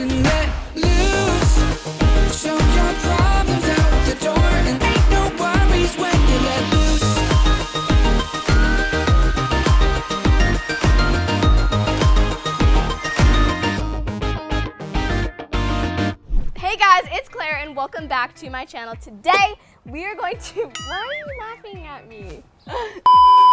and let loose. Show your problems out the door, and ain't no worries when you let loose. Hey guys, it's Claire and welcome back to my channel. Today we are going to, why are you laughing at me?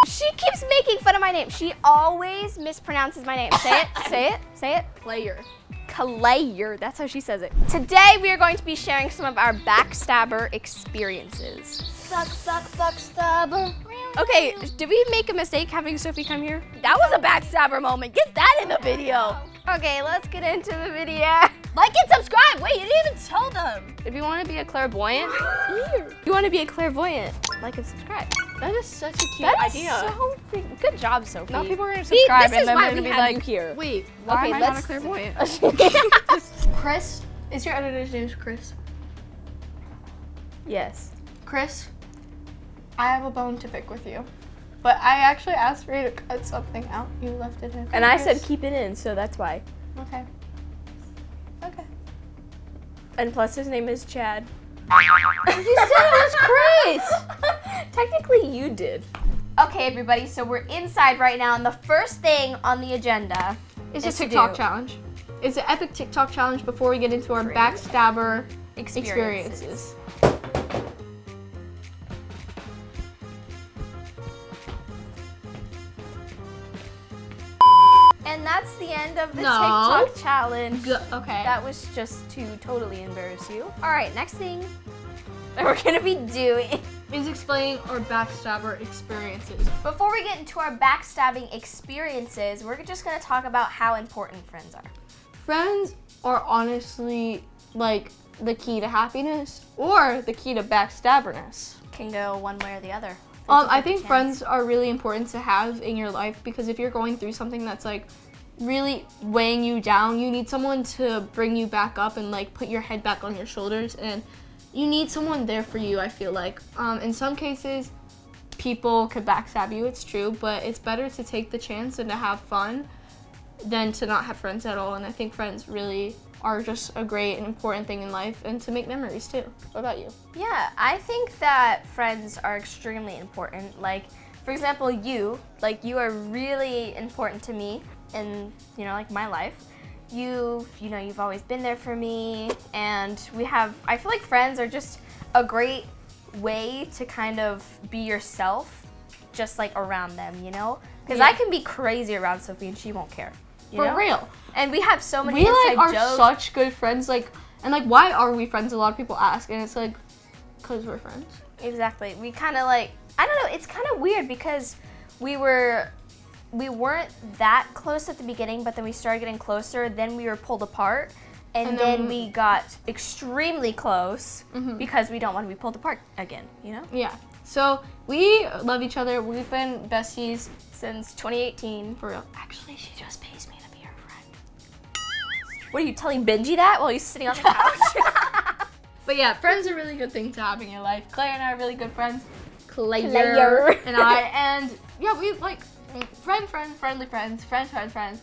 She keeps making fun of my name. She always mispronounces my name. Say it, say it, say it. Player. Clayer, that's how she says it. Today we are going to be sharing some of our Backstabber experiences. Backstabber. Okay, did we make a mistake having Sophie come here? That was a Backstabber moment. Get that in the video. Okay, let's get into the video. Like and subscribe. Wait, you didn't even tell them. If you want to be a clairvoyant, you want to be a clairvoyant, like and subscribe. That is such a cute That is idea. so big. Good job, Sophie. Now people are gonna See, subscribe this is and then why they're gonna we be have like, you here. wait, why Okay, am I not a let's- clairvoyant? Chris, is your editor's name Chris? Yes. Chris, I have a bone to pick with you. But I actually asked for you to cut something out. You left it in. And I said Chris. keep it in, so that's why. Okay. Okay. And plus his name is Chad. You said it was Chris! Technically you did. Okay, everybody, so we're inside right now, and the first thing on the agenda It's is a TikTok challenge. It's an epic TikTok challenge before we get into our Backstabber experiences. And that's the end of the No. TikTok challenge. Okay. That was just to totally embarrass you. All right, next thing that we're gonna be doing. is explaining our Backstabber experiences. Before we get into our backstabbing experiences, we're just gonna talk about how important friends are. Friends are honestly like the key to happiness or the key to backstabberness. Can go one way or the other. I think friends are really important to have in your life because if you're going through something that's like really weighing you down, you need someone to bring you back up and like put your head back on your shoulders, and you need someone there for you, I feel like. In some cases, people could backstab you, it's true, but it's better to take the chance and to have fun than to not have friends at all. And I think friends really are just a great and important thing in life, and to make memories too. What about you? Yeah, I think that friends are extremely important. Like, for example, you are really important to me in, like my life. You've always been there for me, and I feel like friends are just a great way to kind of be yourself, just like around them, Because I can be crazy around Sophie and she won't care. For real. And we have so many We inside like are jokes. such good friends, and why are we friends? A lot of people ask, and it's like, cause we're friends. Exactly. We kind of I don't know, it's kind of weird because we weren't that close at the beginning, but then we started getting closer, then we were pulled apart, and then we got extremely close because we don't want to be pulled apart again, Yeah. So we love each other. We've been besties Since 2018. for real. Actually, she just pays me to be her friend. What are you telling Benji that while he's sitting on the couch? But yeah, friends are a really good thing to have in your life. Claire and I are really good friends. Claire. And I, and yeah, we like friendly friends, Friends.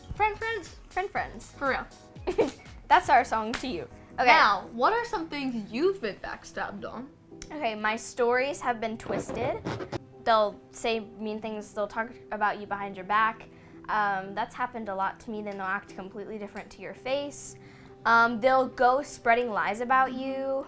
for real. That's our song to you. Okay. Now, what are some things you've been backstabbed on? Okay, my stories have been twisted. They'll say mean things, they'll talk about you behind your back. That's happened a lot to me. Then they'll act completely different to your face. They'll go spreading lies about you.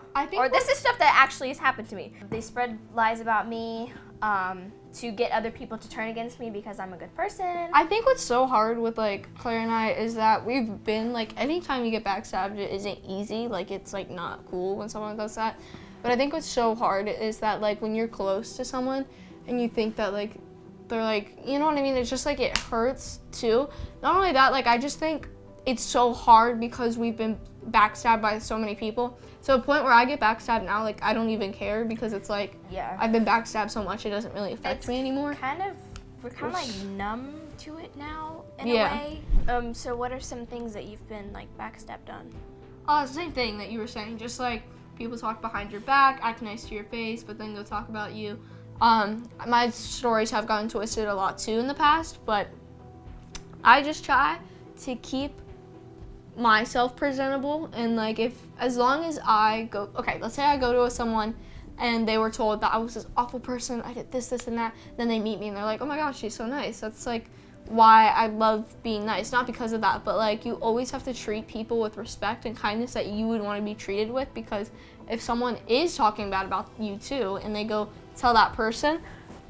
This is stuff that actually has happened to me. They spread lies about me to get other people to turn against me because I'm a good person. I think what's so hard with Claire and I is that we've been anytime you get backstabbed, it isn't easy. It's not cool when someone does that. But I think what's so hard is that when you're close to someone and you think that they're you know what I mean? It's just it hurts too. Not only that, I just think it's so hard because we've been backstabbed by so many people. To a point where I get backstabbed now, I don't even care because it's yeah. I've been backstabbed so much it doesn't really affect me anymore. We're kind of numb to it now in Yeah. a way. So what are some things that you've been backstabbed on? It's the same thing that you were saying, just people talk behind your back, act nice to your face, but then go talk about you. My stories have gotten twisted a lot too in the past, but I just try to keep myself presentable, and like as long as I go, okay, let's say I go to someone and they were told that I was this awful person, I did this and that, then they meet me and they're like, oh my gosh, she's so nice. That's like why I love being nice, not because of that, but like you always have to treat people with respect and kindness that you would want to be treated with, because if someone is talking bad about you too and they go tell that person,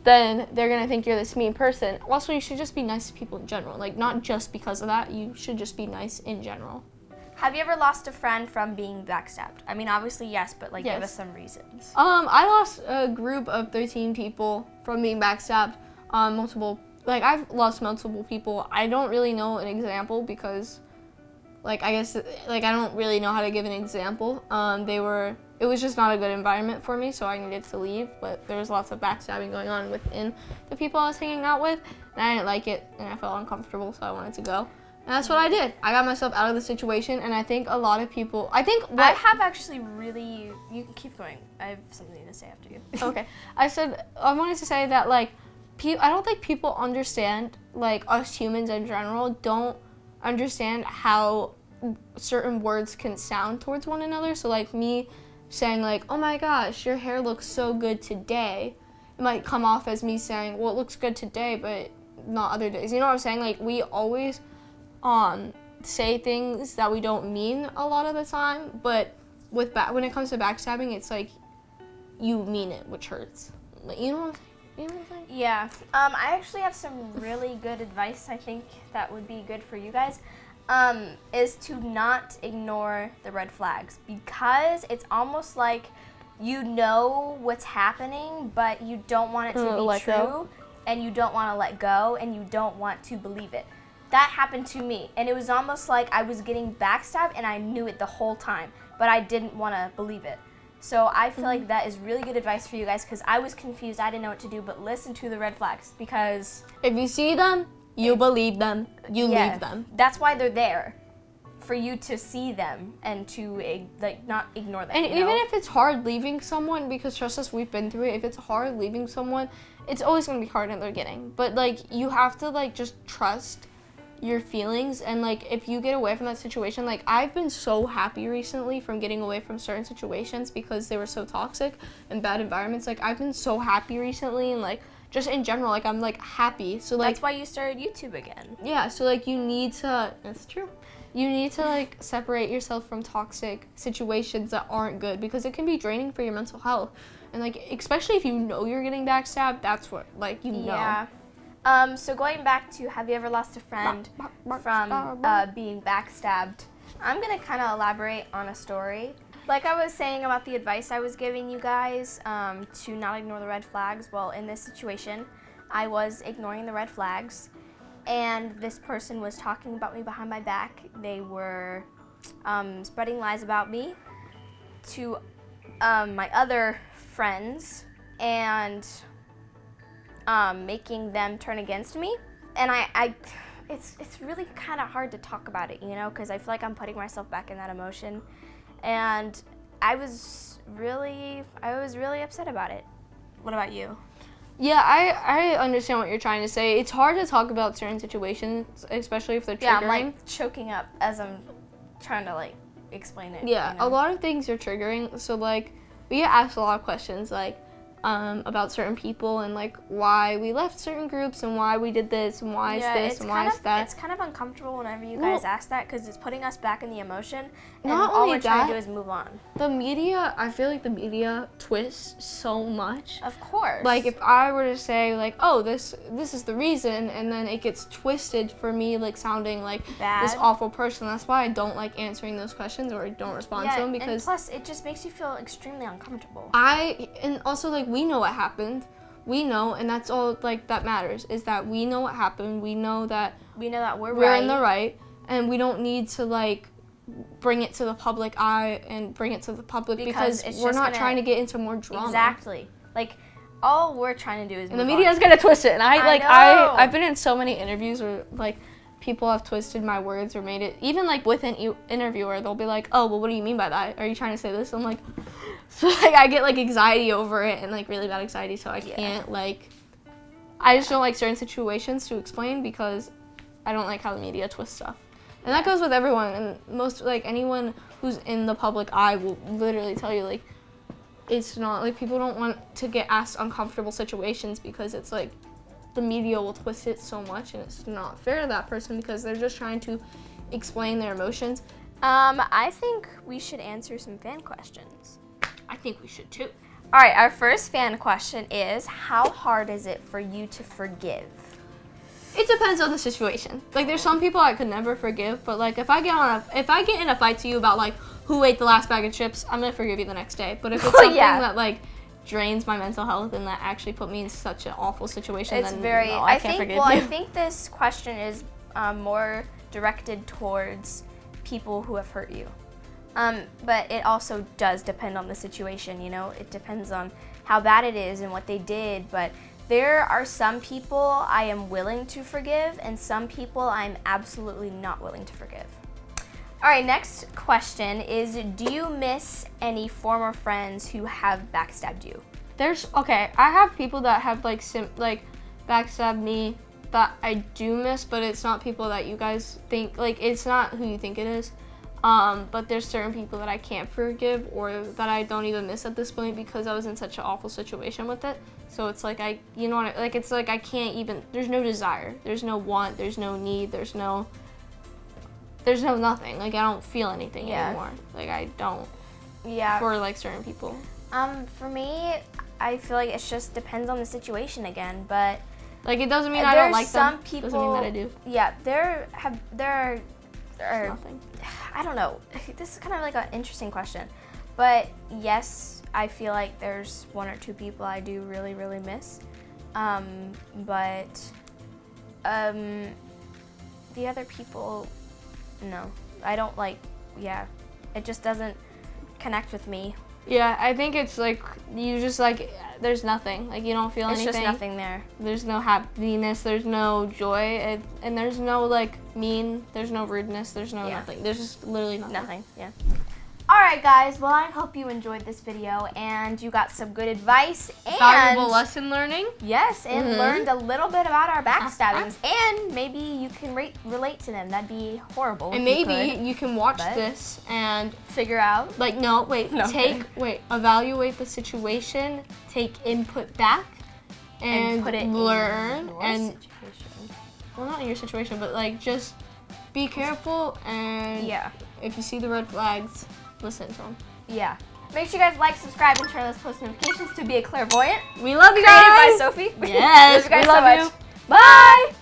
then they're gonna think you're this mean person. Also, you should just be nice to people in general, like not just because of that, you should just be nice in general. Have you ever lost a friend from being backstabbed? I mean, obviously yes, but like Yes. give us some reasons. I lost a group of 13 people from being backstabbed. I've lost multiple people. I don't really know an example because, like, I guess, like, I don't really know how to give an example. It was just not a good environment for me, so I needed to leave, but there was lots of backstabbing going on within the people I was hanging out with, and I didn't like it, and I felt uncomfortable, so I wanted to go. And that's what I did. I got myself out of the situation, and I think a lot of people, I have actually really, you can keep going. I have something to say after you. Okay. I wanted to say that, like, I don't think people understand, like, us humans in general don't understand how certain words can sound towards one another. So, like, me saying, like, oh my gosh, your hair looks so good today, it might come off as me saying, well, it looks good today, but not other days. You know what I'm saying? Like, we always say things that we don't mean a lot of the time, but when it comes to backstabbing, it's like you mean it, which hurts. Like, you know what I'm saying? Yeah. I actually have some really good advice I think that would be good for you guys. Is to not ignore the red flags, because it's almost like you know what's happening, but you don't want it to be true, and you don't want to let go, and you don't want to believe it. That happened to me, and it was almost like I was getting backstabbed, and I knew it the whole time, but I didn't want to believe it. So I feel like that is really good advice for you guys, because I was confused, I didn't know what to do, but listen to the red flags, because if you see them, you believe them, you leave them. That's why they're there, for you to see them and to not ignore them. And you even know? if it's hard leaving someone, because trust us, we've been through it, if it's hard leaving someone, it's always going to be hard in the beginning. But like, you have to like just trust your feelings, and like if you get away from that situation, like I've been so happy recently from getting away from certain situations because they were so toxic and bad environments. Like I've been so happy recently, and like just in general, like I'm like happy. So like that's why you started YouTube again. Yeah, so like you need to, that's true, you need to like separate yourself from toxic situations that aren't good, because it can be draining for your mental health. And like especially if you know you're getting backstabbed, that's what like you know. Yeah. So going back to, have you ever lost a friend from being backstabbed? I'm gonna kind of elaborate on a story. Like I was saying about the advice I was giving you guys to not ignore the red flags. Well, in this situation, I was ignoring the red flags, and this person was talking about me behind my back. They were spreading lies about me to my other friends, and making them turn against me. And it's really kind of hard to talk about it, you know, because I feel like I'm putting myself back in that emotion, and I was really upset about it. What about you? Yeah, I understand what you're trying to say. It's hard to talk about certain situations, especially if they're triggering. Yeah, I'm like choking up as I'm trying to like explain it. Yeah, you know? a lot of things are triggering. So like we get asked a lot of questions like about certain people and like why we left certain groups and why we did this and why is this and why is that. It's kind of uncomfortable whenever you guys ask that, because it's putting us back in the emotion, and not all only we're trying that, to do is move on. The media, I feel like the media twists so much. Of course. Like if I were to say like, oh, this is the reason, and then it gets twisted for me like sounding like bad, this awful person. That's why I don't like answering those questions, or I don't respond to them, because and plus it just makes you feel extremely uncomfortable. And also like we know what happened. We know, and that's all like that matters, is that we know what happened. We know that we're in the right, and we don't need to like bring it to the public eye and bring it to the public because we're not trying to get into more drama. Exactly. Like all we're trying to do is and the media's gonna twist it. And I've been in so many interviews where like people have twisted my words or made it, even like with an interviewer, they'll be like, oh, well, what do you mean by that? Are you trying to say this? I'm like, so like I get like anxiety over it, and like really bad anxiety, so I can't like, I just don't like certain situations to explain because I don't like how the media twists stuff. And that goes with everyone, and most, like, anyone who's in the public eye will literally tell you, like, it's not, like, people don't want to get asked uncomfortable situations because it's, like, the media will twist it so much, and it's not fair to that person because they're just trying to explain their emotions. I think we should answer some fan questions. I think we should, too. All right, our first fan question is, how hard is it for you to forgive? It depends on the situation. Like, there's some people I could never forgive, but, like, if I get in a fight to you about, like, who ate the last bag of chips, I'm gonna forgive you the next day. But if it's something that, like, drains my mental health and that actually put me in such an awful situation, It's then very, no, I can't forgive you. I think this question is more directed towards people who have hurt you. But it also does depend on the situation, you know? It depends on how bad it is and what they did, but there are some people I am willing to forgive and some people I'm absolutely not willing to forgive. All right, next question is, do you miss any former friends who have backstabbed you? I have people that have, like, backstabbed me that I do miss, but it's not people that you guys think, like, it's not who you think it is. But there's certain people that I can't forgive or that I don't even miss at this point because I was in such an awful situation with it. So it's like it's like I can't even, there's no desire, there's no want, there's no need, there's no nothing. Like, I don't feel anything anymore. Like, I don't. Yeah. For, like, certain people. For me, I feel like it just depends on the situation again, but like, it doesn't mean I don't like some them. people, doesn't mean that I do. Yeah, there are Nothing. I don't know. This is kind of like an interesting question. But yes, I feel like there's one or two people I do really, really miss. But the other people, no. I don't like, it just doesn't connect with me. Yeah, I think it's like, you just like, there's nothing. Like, you don't feel anything. It's just nothing there. There's no happiness, there's no joy, and there's no, like, there's no rudeness, there's no nothing. There's just literally nothing. Nothing, yeah. All right, guys. Well, I hope you enjoyed this video and you got some good advice and valuable lesson learning. Yes, and learned a little bit about our backstabbings, and maybe you can relate to them. That'd be horrible. And maybe you can watch this and figure out. Like, evaluate the situation, take input back, and put it learn in your situation. Well, not in your situation, but like just be careful, and if you see the red flags, listen to them. Yeah. Make sure you guys like, subscribe, and turn on those post notifications to be a clairvoyant. We love you guys. Created by Sophie. Yes, Love you guys we love so you. much. Bye.